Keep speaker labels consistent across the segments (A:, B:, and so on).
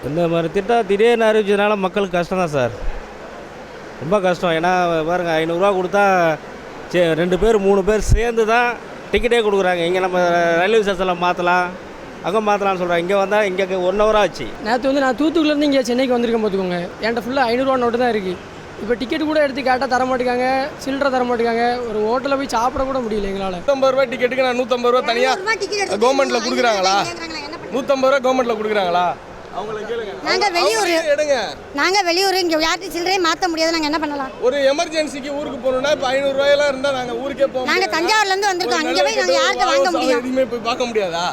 A: இந்த மாதிரி திட்டம் திடீர்னு அறிவிச்சதுனால மக்களுக்கு கஷ்டம் தான் சார், ரொம்ப கஷ்டம். ஏன்னா பாருங்கள், 500ரூவா கொடுத்தா 2 பேர் 3 பேர் சேர்ந்து தான் டிக்கெட்டே கொடுக்குறாங்க. இங்கே நம்ம ரயில்வே ஸ்டேஷனில் மாற்றலாம், அங்கே மாற்றலாம்னு சொல்கிறாங்க. இங்கே வந்தால் இங்கே 1 ஹவர் ஆச்சு.
B: நேற்று நான் தூத்துக்குலேருந்து இங்கே சென்னைக்கு வந்திருக்கேன் பார்த்துக்கோங்க. என்கிட்ட ஃபுல்லாக 500ரூவா நோட்டு தான் இருக்குது. இப்போ டிக்கெட் கூட எடுத்து கேட்டால் தர மாட்டேங்காங்க, சில்லறை தர மாட்டேங்காங்க. ஒரு ஹோட்டலில் போய் சாப்பிட கூட முடியல எங்களால்.
C: 150 ரூபா டிக்கெட்டுக்கு நான் 150 ரூபா தனியாக கவர்மெண்ட்டில் கொடுக்குறாங்களா? 150 ரூபா கவர்மெண்ட்டில் கொடுக்குறாங்களா?
D: நாங்கள் வெளியூர் இங்கே யார்ட்டும் சில்லறையே மாற்ற முடியாது. நாங்கள் என்ன பண்ணலாம்?
C: ஒரு எமர்ஜென்சிக்கு ஊருக்கு போகணும்னா இப்போ 500 ரூபாயெல்லாம் இருந்தால் நாங்கள் ஊருக்கே போவோம்.
D: நாங்கள் தஞ்சாவூர்லேருந்து வந்திருக்கோம், அங்கே போய் நாங்கள் யார்கிட்ட வாங்க முடியும்?
C: எதுவுமே போய் பார்க்க முடியாதா?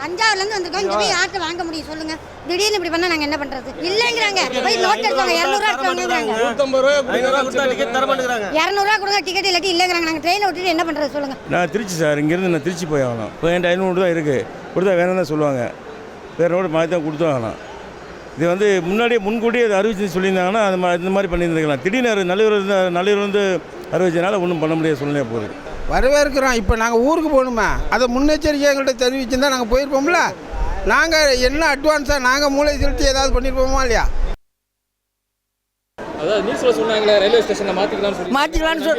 D: தஞ்சாவூர்லேருந்து வந்திருக்கோம், இங்கே போய் யார்கிட்ட வாங்க முடியும் சொல்லுங்கள்? திடீர்னு இப்படி பண்ணால் நாங்கள் என்ன பண்ணுறது? இல்லைங்கிறாங்க. போய் நோட் எடுத்தாங்க, 200ரூவா எடுத்தாங்கிறாங்க.
C: 150 ரூபா டிக்கெட் தர மாட்டேங்கிறாங்க.
D: 200ரூவா கொடுங்க டிக்கெட், இல்லாட்டி இல்லைங்கிறாங்க. நாங்கள் ட்ரெயினை விட்டுட்டு என்ன பண்ணுறது சொல்லுங்கள்?
E: நான் திருச்சி சார், இங்கேருந்து நான் திருச்சி போய் ஆகணும். இப்போ என்கிட்ட 500 தான் இருக்குது, கொடுத்தா வேணும்னு தான் சொல்லுவாங்க. வேறு ரோடு மாற்றி தான் கொடுத்து ஆகணும். இது வந்து முன்கூட்டியே அதை அறிவிச்சு சொல்லியிருந்தாங்கன்னா இந்த மாதிரி பண்ணியிருந்துருக்கலாம். திடீர்னு நள்ளிரவு வந்து அறிவிச்சதுனால ஒன்றும் பண்ண முடியாத சூழ்நிலையாக போகுது.
F: வரவேற்கிறோம். இப்போ நாங்கள் ஊருக்கு போகணுமா, அதை முன்னெச்சரிக்கை எங்கள்கிட்ட தெரிவிச்சுருந்தா நாங்கள் போயிருப்போம்ல. நாங்கள் என்ன அட்வான்ஸாக நாங்கள் மூளை செலுத்தி ஏதாவது பண்ணியிருப்போமா இல்லையா?
G: அதாவது நியூஸ்ல சொன்னாங்களே ரயில்வே ஸ்டேஷனில் மாற்றிக்கலாம்னு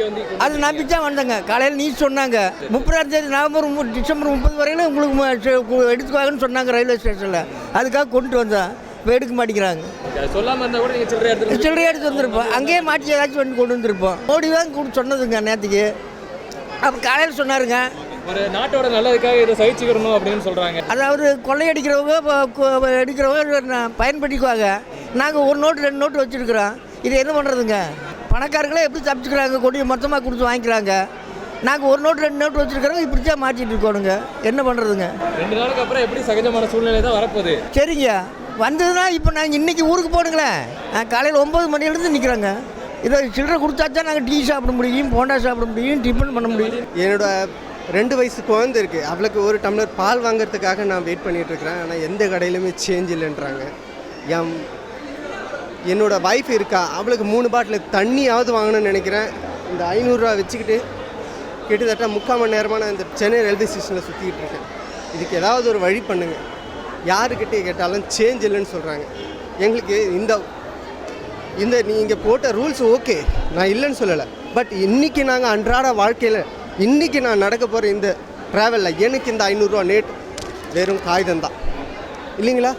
H: அது நம்பிச்சு தான் வந்தேங்க. காலையில் நியூஸ் சொன்னாங்க 30ஆம் தேதி நவம்பர் டிசம்பர் 30 வரையிலும் உங்களுக்கு எடுத்துக்குவாங்கன்னு சொன்னாங்க ரயில்வே ஸ்டேஷனில். அதுக்காக கொண்டு வந்தேன். இப்போ எடுக்க மாட்டேங்கிறாங்க.
G: சொல்லாமல் இருந்தால் கூட நீங்கள்
H: சில்லறை எடுத்து வந்திருப்போம். அங்கேயே மாற்றி ஏதாச்சும் வந்து கொண்டு வந்திருப்போம். மோடி தான் சொன்னதுங்க நேற்றுக்கு. அப்போ காலையில் சொன்னாருங்க,
G: ஒரு நாட்டோட நல்லதுக்காக இதை சகிச்சுக்கணும் அப்படின்னு சொல்கிறாங்க.
H: அதாவது கொள்ளையடிக்கிறவங்க எடுக்கிறவங்க பயன்படுத்திக்குவாங்க. நாங்கள் 1 நோட்டு 2 நோட்டு வச்சுருக்குறோம். இது என்ன பண்ணுறதுங்க? பணக்காரங்களே எப்படி தப்பிச்சுக்கிறாங்க? கொடியை மொத்தமாக கொடுத்து வாங்கிக்கிறாங்க. நாங்கள் 1 நோட்டு 2 நோட்டு வச்சுருக்கிறோம். இப்படித்தான் மாற்றிட்டு இருக்கோனுங்க. என்ன பண்ணுறதுங்க?
G: 2 நாளுக்கு அப்புறம் எப்படி சகஜமான சூழ்நிலை தான் வரப்போகுது.
H: சரிங்க, வந்ததுன்னா இப்போ நாங்கள் இன்றைக்கி ஊருக்கு போகணுங்களேன். காலையில் 9 மணிலேருந்து நிற்கிறாங்க. இதை சில்லறை கொடுத்தா தான் நாங்கள் டீ சாப்பிட முடியும், போண்டா சாப்பிட முடியும், டிஃபன் பண்ண முடியும்.
I: என்னோட 2 வயசு குழந்தை இருக்குது. அவளுக்கு 1 டம்ளர் பால் வாங்கிறதுக்காக நான் வெயிட் பண்ணிகிட்ருக்கிறேன். ஆனால் எந்த கடையிலுமே சேஞ்ச் இல்லைன்றாங்க. என்னோட வைஃப் இருக்கா, அவளுக்கு 3 பாட்டில் தண்ணியாவது வாங்கணும்னு நினைக்கிறேன். இந்த 500 ரூபா வச்சுக்கிட்டு கிட்டத்தட்ட 3/4 மணி நேரமாக நான் இந்த சென்னை ரயில்வே ஸ்டேஷனில் சுற்றிக்கிட்டு இருக்கேன். இதுக்கு ஏதாவது ஒரு வழி பண்ணுங்கள். யாருக்கிட்டே கேட்டாலும் சேஞ்ச் இல்லைன்னு சொல்கிறாங்க. எங்களுக்கு இந்த நீங்கள் போட்ட ரூல்ஸ் ஓகே, நான் இல்லைன்னு சொல்லலை. பட் இன்றைக்கி நாங்கள் அன்றாட வாழ்க்கையில் இன்றைக்கி நான் நடக்க போகிற இந்த ட்ராவலில் எனக்கு இந்த 500 ரூபா நேட் வெறும் காகிதம்தான் இல்லைங்களா?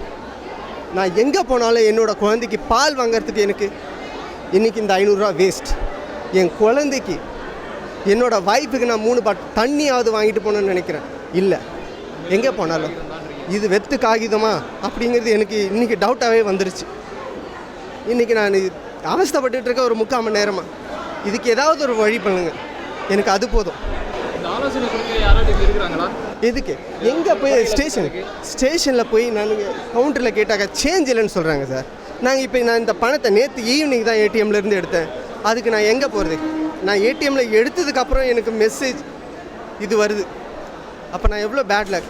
I: நான் எங்கே போனாலும் என்னோடய குழந்தைக்கு பால் வாங்கிறதுக்கு எனக்கு இன்றைக்கி இந்த 500 ரூபா வேஸ்ட். என் குழந்தைக்கு என்னோடய வைஃபுக்கு நான் 3 பாட்டில் தண்ணியாவது வாங்கிட்டு போகணுன்னு நினைக்கிறேன். இல்லை, எங்கே போனாலும் இது வெத்து காகிதமா அப்படிங்கிறது எனக்கு இன்றைக்கி டவுட்டாகவே வந்துருச்சு. இன்றைக்கி நான் அவஸ்தைப்பட்டு இருக்க ஒரு 3/4 மணி நேரமாக. இதுக்கு ஏதாவது ஒரு வழி பண்ணுங்கள், எனக்கு அது போதும். எதுக்கு? எங்கே போய் ஸ்டேஷனில் போய் நான் கவுண்டரில் கேட்டாக்க சேஞ்ச் இல்லைன்னு சொல்கிறாங்க சார். நான் இந்த பணத்தை நேற்று ஈவினிங் தான் ஏடிஎம்லேருந்து எடுத்தேன். அதுக்கு நான் எங்கே போகிறது? நான் ஏடிஎம்மில் எடுத்ததுக்கப்புறம் எனக்கு மெசேஜ் இது வருது. அப்போ நான் எவ்வளோ பேட் லக்.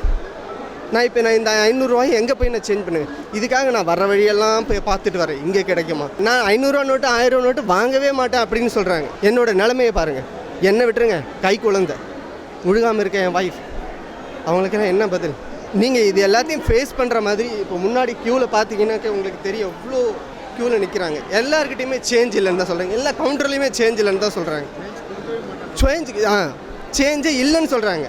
I: நான் இந்த 500 ரூபாயை எங்கே போய் நான் சேஞ்ச் பண்ணுவேன்? இதுக்காக நான் வர வழியெல்லாம் போய் பார்த்துட்டு வரேன், இங்கே கிடைக்குமா? நான் 500 ரூபா நோட்டு 1000 ரூபா நோட்டு வாங்கவே மாட்டேன் அப்படின்னு சொல்கிறாங்க. என்னோட நிலைமையை பாருங்கள். என்ன விட்டுருங்க, கை குழந்தை முழுகாமல் இருக்க என் வைஃப், அவங்களுக்கு நான் என்ன பதில்? நீங்கள் இது எல்லாத்தையும் ஃபேஸ் பண்ணுற மாதிரி இப்போ முன்னாடி க்யூவில் பார்த்தீங்கன்னாக்க உங்களுக்கு தெரியும், எவ்வளோ க்யூவில் நிற்கிறாங்க. எல்லாருக்கிட்டையுமே சேஞ்ச் இல்லைன்னு தான் சொல்கிறாங்க. எல்லா கவுண்டர்லேயுமே சேஞ்ச் இல்லைன்னு தான் சொல்கிறாங்க. சேஞ்சே இல்லைன்னு சொல்கிறாங்க.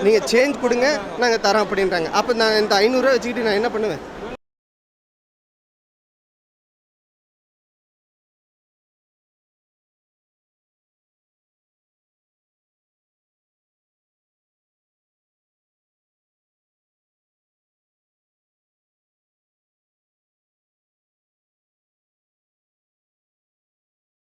I: நீங்கள் சேஞ்ச் கொடுங்க, நாங்கள் தரோம் அப்படின்றாங்க. அப்போ நான் இந்த 500 ரூபா வச்சுக்கிட்டு நான் என்ன பண்ணுவேன்?